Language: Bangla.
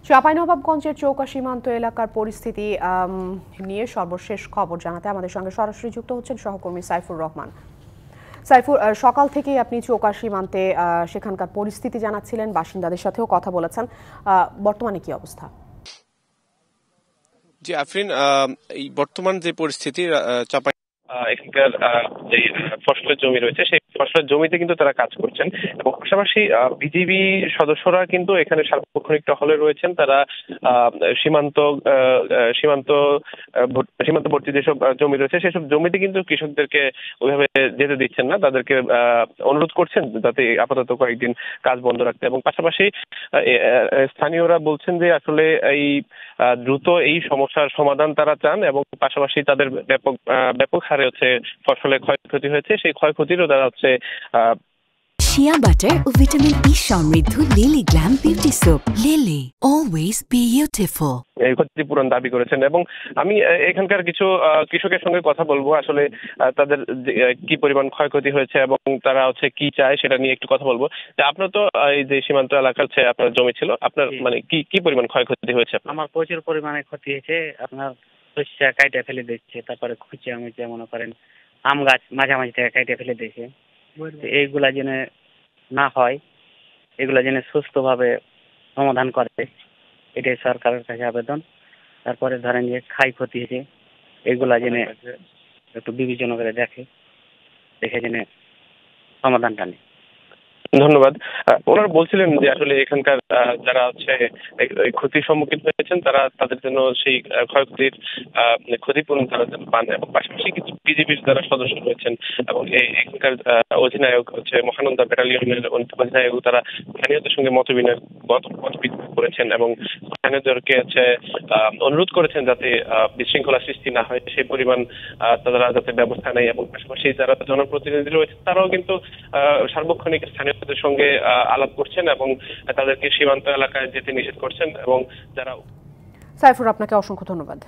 চাঁপাইনবাবগঞ্জের চৌকা সীমান্ত এলাকার পরিস্থিতি নিয়ে সর্বশেষ খবর জানাতে আমাদের সঙ্গে সরাসরি যুক্ত হচ্ছেন সহকর্মী সাইফুর রহমান। সাইফুর, সকাল থেকেই আপনি চৌকা সীমান্তে সেখানকার পরিস্থিতি জানাচ্ছিলেন, বাসিন্দাদের সাথেও কথা বলেছেন, বর্তমানে কি অবস্থা? জি আফরিন, এই বর্তমান যে পরিস্থিতি চাঁপাই এখানকার যে ফসলের জমি রয়েছে সেই ফসলের জমিতে কিন্তু তারা কাজ করছেন এবং পাশাপাশি বিজিবি সদস্যরা কিন্তু এখানে সার্বক্ষণিক টহলে রয়েছেন। তারা সীমান্তবর্তী যেসব জমি রয়েছে সেসব জমিতে কিন্তু কৃষকদেরকে ওইভাবে যেতে দিচ্ছেন না, তাদেরকে অনুরোধ করছেন যাতে আপাতত কয়েকদিন কাজ বন্ধ রাখতে। এবং পাশাপাশি স্থানীয়রা বলছেন যে আসলে এই দ্রুত এই সমস্যার সমাধান তারা চান এবং পাশাপাশি তাদের ব্যাপক হারে হচ্ছে ফসলের ক্ষয়ক্ষতি হয়েছে, সেই ক্ষয়ক্ষতিরও তারা হচ্ছে শিয়া বাটার ও ভিটামিন ই সমৃদ্ধ lily glam beauty soap. Lily, always beautiful. এই ক্ষতিপূরণ দাবি করেছেন। এবং আমি এখানকার কিছু কৃষকের সঙ্গে কথা বলবো, আসলে তাদের কি পরিমাণ ক্ষয়ক্ষতি হয়েছে এবং তারা হচ্ছে কি চায় সেটা নিয়ে একটু কথা বলবো। আপনার তো এই যে সীমান্ত এলাকার আপনার জমি ছিল, আপনার মানে কি পরিমাণ ক্ষয়ক্ষতি হয়েছে? আমার প্রচুর পরিমাণে ক্ষতি হয়েছে। আপনার শস্য কাইটে ফেলে দিচ্ছে, তারপরে খুঁচিয়া মুচিয়া মনে করেন আম গাছ মাঝামাঝি থেকে কাইটে ফেলে দিয়েছে। এইগুলা যেন না হয়, এগুলা যেন সুস্থভাবে সমাধান করে, এটাই সরকারের কাছে আবেদন। তারপরে ধরেন যে ক্ষয়ক্ষতি হয়েছে, এগুলা যেন একটু বিবেচনা করে দেখে যেন সমাধানটা নেই। ধন্যবাদ। ওনারা বলছিলেন যে আসলে এখানকার যারা হচ্ছে ক্ষতির সম্মুখীন হয়েছেন তারা তাদের জন্য সেই ক্ষয়ক্ষতির ক্ষতিপূরণ তারা যেন পান এবং পাশাপাশি কিছু বিজেপির যারা সদস্য রয়েছেন এবং এখানকার অধিনায়ক হচ্ছে মহানন্দা ব্যাটালিয়নের অধিনায়ক, তারা স্থানীয়দের সঙ্গে মত বিনিময় করেছেন এবং স্থানীয়দেরকে হচ্ছে অনুরোধ করেছেন যাতে বিশৃঙ্খলা সৃষ্টি না হয় সেই পরিমাণ তারা যাতে ব্যবস্থা নেয়। এবং পাশাপাশি যারা জনপ্রতিনিধি রয়েছে তারাও কিন্তু সার্বক্ষণিক স্থানীয়দের সঙ্গে আলাপ করছেন এবং তাদেরকে সীমান্ত এলাকায় যেতে নিষেধ করছেন। এবং যারা সাইফুর, আপনাকে অসংখ্য ধন্যবাদ।